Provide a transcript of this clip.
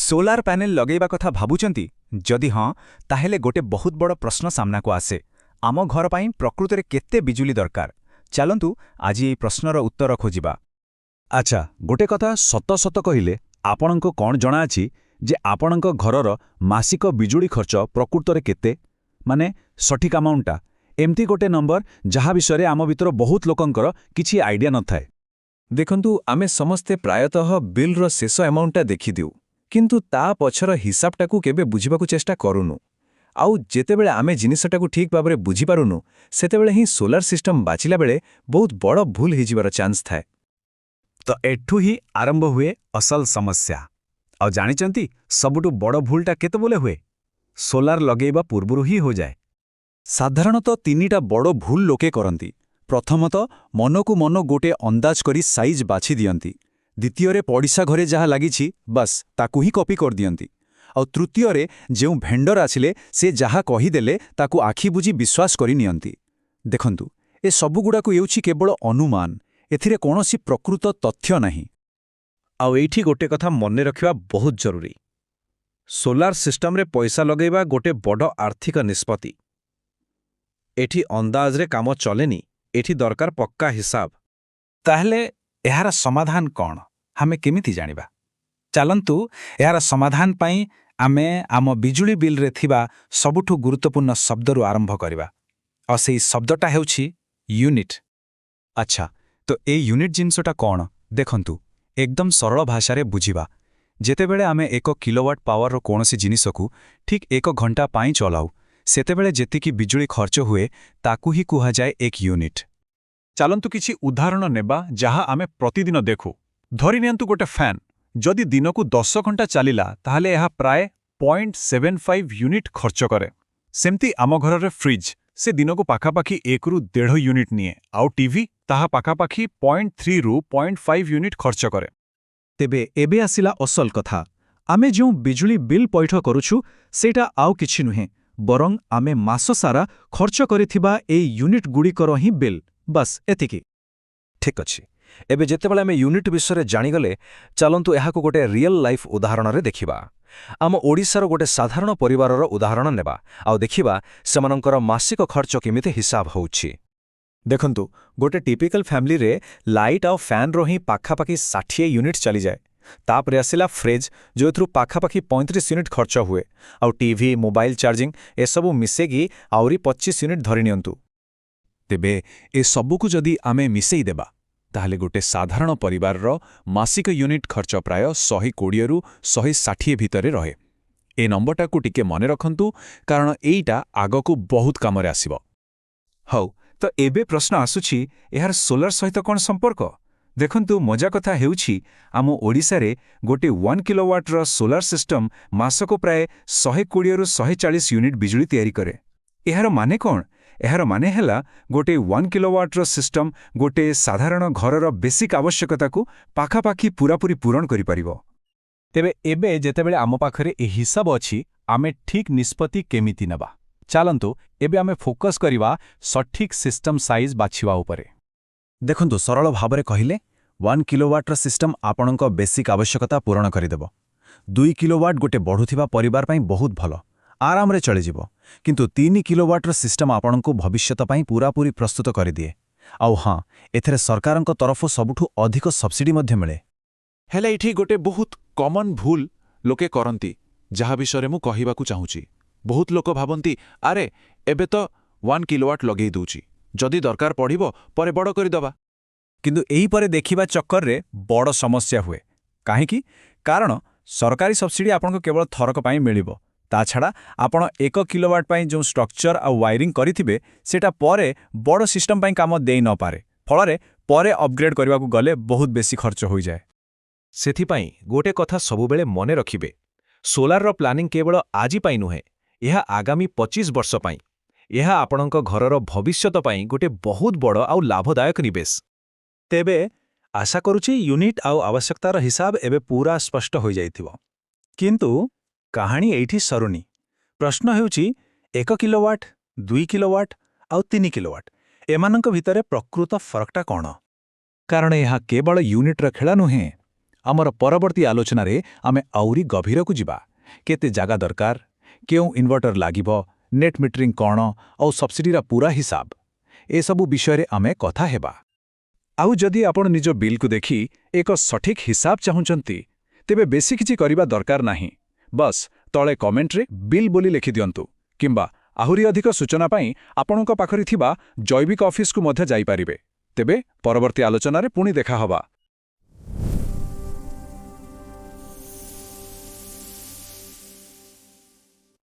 Solar panel लगेଇବା କଥା ଭାବୁଛନ୍ତି ଯଦି ହଁ ତାହେଲେ ଗୋଟେ ବହୁତ ବଡ଼ ପ୍ରଶ୍ନ ସାମ୍ନାକୁ ଆସେ ଆମ ଘର ପାଇଁ ପ୍ରକୃତରେ କେତେ ବିଜୁଳି ଦରକାର ଚାଲନ୍ତୁ ଆଜି ଏହି ପ୍ରଶ୍ନର ଉତ୍ତର ଖୋଜିବା। ଆଚ୍ଛା, ଗୋଟେ କଥା ସତ ସତ କହିଲେ ଆପଣଙ୍କୁ କ'ଣ ଜଣାଅଛି ଯେ ଆପଣଙ୍କ ଘରର ମାସିକ ବିଜୁଳି ଖର୍ଚ୍ଚ ପ୍ରକୃତରେ କେତେ? ମାନେ ସଠିକ୍ ଆମାଉଣ୍ଟଟା ଏମିତି ଗୋଟେ ନମ୍ବର ଯାହା ବିଷୟରେ ଆମ ଭିତର ବହୁତ ଲୋକଙ୍କର କିଛି ଆଇଡିଆ ନଥାଏ। ଦେଖନ୍ତୁ, ଆମେ ସମସ୍ତେ ପ୍ରାୟତଃ ବିଲ୍ର ଶେଷ ଆମାଉଣ୍ଟଟା ଦେଖିଦେଉ, କିନ୍ତୁ ତା ପଛର ହିସାବଟାକୁ କେବେ ବୁଝିବାକୁ ଚେଷ୍ଟା କରୁନୁ। ଆଉ ଯେତେବେଳେ ଆମେ ଜିନିଷଟାକୁ ଠିକ୍ ଭାବରେ ବୁଝିପାରୁନୁ ସେତେବେଳେ ହିଁ ସୋଲାର ସିଷ୍ଟମ୍ ବାଛିଲା ବେଳେ ବହୁତ ବଡ଼ ଭୁଲ ହେଇଯିବାର ଚାନ୍ସ ଥାଏ। ତ ଏଠୁ ହିଁ ଆରମ୍ଭ ହୁଏ ଅସଲ ସମସ୍ୟା। ଆଉ ଜାଣିଛନ୍ତି ସବୁଠୁ ବଡ଼ ଭୁଲଟା କେତେବେଳେ ହୁଏ? ସୋଲାର ଲଗେଇବା ପୂର୍ବରୁ ହିଁ ହୋଇଯାଏ। ସାଧାରଣତଃ ତିନିଟା ବଡ଼ ଭୁଲ ଲୋକେ କରନ୍ତି। ପ୍ରଥମତଃ ମନକୁ ମନ ଗୋଟେ ଅନ୍ଦାଜ କରି ସାଇଜ୍ ବାଛି ଦିଅନ୍ତି। ଦ୍ୱିତୀୟରେ ପଡ଼ିଶା ଘରେ ଯାହା ଲାଗିଛି ବାସ୍ ତାକୁ ହିଁ କପି କରିଦିଅନ୍ତି। ଆଉ ତୃତୀୟରେ ଯେଉଁ ଭେଣ୍ଡର ଆସିଲେ ସେ ଯାହା କହିଦେଲେ ତାକୁ ଆଖି ବୁଜି ବିଶ୍ୱାସ କରି ନିଅନ୍ତି। ଦେଖନ୍ତୁ, ଏ ସବୁଗୁଡ଼ାକୁ ହେଉଛି କେବଳ ଅନୁମାନ, ଏଥିରେ କୌଣସି ପ୍ରକୃତ ତଥ୍ୟ ନାହିଁ। ଆଉ ଏଇଠି ଗୋଟେ କଥା ମନେ ରଖିବା ବହୁତ ଜରୁରୀ। ସୋଲାର ସିଷ୍ଟମରେ ପଇସା ଲଗାଇବା ଗୋଟେ ବଡ଼ ଆର୍ଥିକ ନିଷ୍ପତ୍ତି। ଏଠି ଅନ୍ଦାଜରେ କାମ ଚଲେନି, ଏଠି ଦରକାର ପକ୍କା ହିସାବ। ତାହେଲେ ଏହାର ସମାଧାନ କ'ଣ? ଆମେ କେମିତି ଜାଣିବା? ଚାଲନ୍ତୁ ଏହାର ସମାଧାନ ପାଇଁ ଆମେ ଆମ ବିଜୁଳି ବିଲ୍ରେ ଥିବା ସବୁଠୁ ଗୁରୁତ୍ୱପୂର୍ଣ୍ଣ ଶବ୍ଦରୁ ଆରମ୍ଭ କରିବା। ଆଉ ସେହି ଶବ୍ଦଟା ହେଉଛି ୟୁନିଟ୍। ଆଚ୍ଛା, ତ ଏଇ ୟୁନିଟ୍ ଜିନିଷଟା କ'ଣ? ଦେଖନ୍ତୁ, ଏକଦମ ସରଳ ଭାଷାରେ ବୁଝିବା। ଯେତେବେଳେ ଆମେ 1 କିଲୋୱାଟ୍ ପାୱାରର କୌଣସି ଜିନିଷକୁ ଠିକ୍ 1 ଘଣ୍ଟା ପାଇଁ ଚଲାଉ ସେତେବେଳେ ଯେତିକି ବିଜୁଳି ଖର୍ଚ୍ଚ ହୁଏ ତାକୁ ହିଁ କୁହାଯାଏ 1 ୟୁନିଟ୍। ଚାଲନ୍ତୁ କିଛି ଉଦାହରଣ ନେବା ଯାହା ଆମେ ପ୍ରତିଦିନ ଦେଖୁ। ଧରିନିଅନ୍ତୁ ଗୋଟେ ଫ୍ୟାନ୍ ଯଦି ଦିନକୁ 10 ଘଣ୍ଟା ଚାଲିଲା ତାହେଲେ ଏହା ପ୍ରାୟ 0.75 ୟୁନିଟ୍ ଖର୍ଚ୍ଚ କରେ। ସେମିତି ଆମ ଘରରେ ଫ୍ରିଜ୍ ସେ ଦିନକୁ ପାଖାପାଖି 1ରୁ 1.5 ୟୁନିଟ୍ ନିଏ, ଆଉ ଟିଭି ତାହା ପାଖାପାଖି 0.3ରୁ 0.5 ୟୁନିଟ୍ ଖର୍ଚ୍ଚ କରେ। ତେବେ ଏବେ ଆସିଲା ଅସଲ କଥା। ଆମେ ଯେଉଁ ବିଜୁଳି ବିଲ୍ ପୈଠ କରୁଛୁ ସେଇଟା ଆଉ କିଛି ନୁହେଁ, ବରଂ ଆମେ ମାସ ସାରା ଖର୍ଚ୍ଚ କରିଥିବା ଏଇ ୟୁନିଟ୍ଗୁଡ଼ିକର ହିଁ ବିଲ୍। ବାସ୍ ଏତିକି। ଠିକ୍ ଅଛି। ଏବେ ଯେତେବେଳେ ଆମେ ୟୁନିଟ୍ ବିଷୟରେ ଜାଣିଗଲେ ଚାଲନ୍ତୁ ଏହାକୁ ଗୋଟେ ରିଏଲ୍ ଲାଇଫ୍ ଉଦାହରଣରେ ଦେଖିବା। ଆମ ଓଡ଼ିଶାର ଗୋଟେ ସାଧାରଣ ପରିବାରର ଉଦାହରଣ ନେବା ଆଉ ଦେଖିବା ସେମାନଙ୍କର ମାସିକ ଖର୍ଚ୍ଚ କେମିତି ହିସାବ ହେଉଛି। ଦେଖନ୍ତୁ, ଗୋଟେ ଟିପିକାଲ ଫ୍ୟାମିଲିରେ ଲାଇଟ୍ ଆଉ ଫ୍ୟାନ୍ର ହିଁ ପାଖାପାଖି 60 ୟୁନିଟ୍ ଚାଲିଯାଏ। ତାପରେ ଆସିଲା ଫ୍ରିଜ୍ ଯେଉଁଥିରୁ ପାଖାପାଖି 35 ୟୁନିଟ୍ ଖର୍ଚ୍ଚ ହୁଏ, ଆଉ ଟିଭି, ମୋବାଇଲ ଚାର୍ଜିଂ ଏସବୁ ମିଶେଇକି ଆହୁରି 25 ୟୁନିଟ୍ ଧରି ନିଅନ୍ତୁ। ତେବେ ଏ ସବୁକୁ ଯଦି ଆମେ ମିଶେଇ ଦେବା ତାହେଲେ ଗୋଟେ ସାଧାରଣ ପରିବାରର ମାସିକ ୟୁନିଟ୍ ଖର୍ଚ୍ଚ ପ୍ରାୟ 120ରୁ 160 ଭିତରେ ରହେ। ଏ ନମ୍ବରଟାକୁ ଟିକେ ମନେ ରଖନ୍ତୁ କାରଣ ଏଇଟା ଆଗକୁ ବହୁତ କାମରେ ଆସିବ। ହଉ, ତ ଏବେ ପ୍ରଶ୍ନ ଆସୁଛି ଏହାର ସୋଲାର ସହିତ କ'ଣ ସମ୍ପର୍କ? ଦେଖନ୍ତୁ, ମଜା କଥା ହେଉଛି ଆମ ଓଡ଼ିଶାରେ ଗୋଟେ 1 କିଲୋୱାଟ୍ର ସୋଲାର ସିଷ୍ଟମ୍ ମାସକୁ ପ୍ରାୟ 120ରୁ 140 ୟୁନିଟ୍ ବିଜୁଳି ତିଆରି କରେ। ଏହାର ମାନେ କ'ଣ? ଏହାର ମାନେ ହେଲା ଗୋଟେ 1 କିଲୋୱାଟ୍ର ସିଷ୍ଟମ୍ ଗୋଟେ ସାଧାରଣ ଘରର ବେସିକ୍ ଆବଶ୍ୟକତାକୁ ପାଖାପାଖି ପୂରାପୂରି ପୂରଣ କରିପାରିବ। ତେବେ ଏବେ ଯେତେବେଳେ ଆମ ପାଖରେ ଏ ହିସାବ ଅଛି ଆମେ ଠିକ୍ ନିଷ୍ପତ୍ତି କେମିତି ନେବା? ଚାଲନ୍ତୁ ଏବେ ଆମେ ଫୋକସ୍ କରିବା ସଠିକ୍ ସିଷ୍ଟମ୍ ସାଇଜ୍ ବାଛିବା ଉପରେ। ଦେଖନ୍ତୁ, ସରଳ ଭାବରେ କହିଲେ 1 କିଲୋୱାଟ୍ର ସିଷ୍ଟମ୍ ଆପଣଙ୍କ ବେସିକ୍ ଆବଶ୍ୟକତା ପୂରଣ କରିଦେବ। 2 କିଲୋୱାଟ୍ ଗୋଟେ ବଢ଼ୁଥିବା ପରିବାର ପାଇଁ ବହୁତ ଭଲ, ଆରାମରେ ଚଳିଯିବ। କିନ୍ତୁ 3 କିଲୋୱାଟ୍ର ସିଷ୍ଟମ୍ ଆପଣଙ୍କୁ ଭବିଷ୍ୟତ ପାଇଁ ପୂରାପୂରି ପ୍ରସ୍ତୁତ କରିଦିଏ। ଆଉ ହଁ, ଏଥିରେ ସରକାରଙ୍କ ତରଫରୁ ସବୁଠୁ ଅଧିକ ସବସିଡି ମଧ୍ୟ ମିଳେ। ହେଲେ ଏଠି ଗୋଟେ ବହୁତ କମନ୍ ଭୁଲ ଲୋକେ କରନ୍ତି ଯାହା ବିଷୟରେ ମୁଁ କହିବାକୁ ଚାହୁଁଛି। ବହୁତ ଲୋକ ଭାବନ୍ତି, ଆରେ ଏବେ ତ 1 କିଲୋୱାଟ୍ ଲଗେଇ ଦେଉଛି, ଯଦି ଦରକାର ପଡ଼ିବ ପରେ ବଡ଼ କରିଦେବା। କିନ୍ତୁ ଏହିପରେ ଦେଖିବା ଚକ୍କରରେ ବଡ଼ ସମସ୍ୟା ହୁଏ। କାହିଁକି? କାରଣ ସରକାରୀ ସବସିଡି ଆପଣଙ୍କୁ କେବଳ ଥରକ ପାଇଁ ମିଳିବ। ତା ଛଡ଼ା ଆପଣ 1 କିଲୋୱାଟ୍ ପାଇଁ ଯେଉଁ ଷ୍ଟ୍ରକ୍ଚର ଆଉ ୱାଇରିଂ କରିଥିବେ ସେଇଟା ପରେ ବଡ଼ ସିଷ୍ଟମ୍ ପାଇଁ କାମ ଦେଇ ନପାରେ। ଫଳରେ ପରେ ଅପଗ୍ରେଡ୍ କରିବାକୁ ଗଲେ ବହୁତ ବେଶି ଖର୍ଚ୍ଚ ହୋଇଯାଏ। ସେଥିପାଇଁ ଗୋଟେ କଥା ସବୁବେଳେ ମନେ ରଖିବେ, ସୋଲାରର ପ୍ଲାନିଂ କେବଳ ଆଜି ପାଇଁ ନୁହେଁ, ଏହା ଆଗାମୀ 25 ବର୍ଷ ପାଇଁ। ଏହା ଆପଣଙ୍କ ଘରର ଭବିଷ୍ୟତ ପାଇଁ ଗୋଟେ ବହୁତ ବଡ଼ ଆଉ ଲାଭଦାୟକ ନିବେଶ। ତେବେ ଆଶା କରୁଛି ୟୁନିଟ୍ ଆଉ ଆବଶ୍ୟକତାର ହିସାବ ଏବେ ପୁରା ସ୍ପଷ୍ଟ ହୋଇଯାଇଥିବ। କିନ୍ତୁ କାହାଣୀ ଏଇଠି ସରୁନି। ପ୍ରଶ୍ନ ହେଉଛି 1 କିଲୋୱାଟ୍, 2 କିଲୋୱାଟ୍ ଆଉ 3 କିଲୋୱାଟ୍ ଏମାନଙ୍କ ଭିତରେ ପ୍ରକୃତ ଫରକଟା କ'ଣ? କାରଣ ଏହା କେବଳ ୟୁନିଟ୍ର ଖେଳ ନୁହେଁ, ଆମର ପରବର୍ତ୍ତୀ ଆଲୋଚନାରେ ଆମେ ଆହୁରି ଗଭୀରକୁ ଯିବା। କେତେ ଜାଗା ଦରକାର, କେଉଁ ଇନଭର୍ଟର ଲାଗିବ, ନେଟ୍ ମିଟରିଂ କ'ଣ ଆଉ ସବସିଡିର ପୂରା ହିସାବ, ଏସବୁ ବିଷୟରେ ଆମେ କଥା ହେବା। ଆଉ ଯଦି ଆପଣ ନିଜ ବିଲ୍କୁ ଦେଖି ଏକ ସଠିକ୍ ହିସାବ ଚାହୁଁଛନ୍ତି, ତେବେ ବେଶୀ କିଛି କରିବା ଦରକାର ନାହିଁ। ବସ୍ ତଳେ କମେଣ୍ଟରେ ବିଲ୍ ବୋଲି ଲେଖିଦିଅନ୍ତୁ, କିମ୍ବା ଆହୁରି ଅଧିକ ସୂଚନା ପାଇଁ ଆପଣଙ୍କ ପାଖରେ ଥିବା ଜୈବିକ ଅଫିସକୁ ମଧ୍ୟ ଯାଇପାରିବେ। ତେବେ ପରବର୍ତ୍ତୀ ଆଲୋଚନାରେ ପୁଣି ଦେଖାହେବା।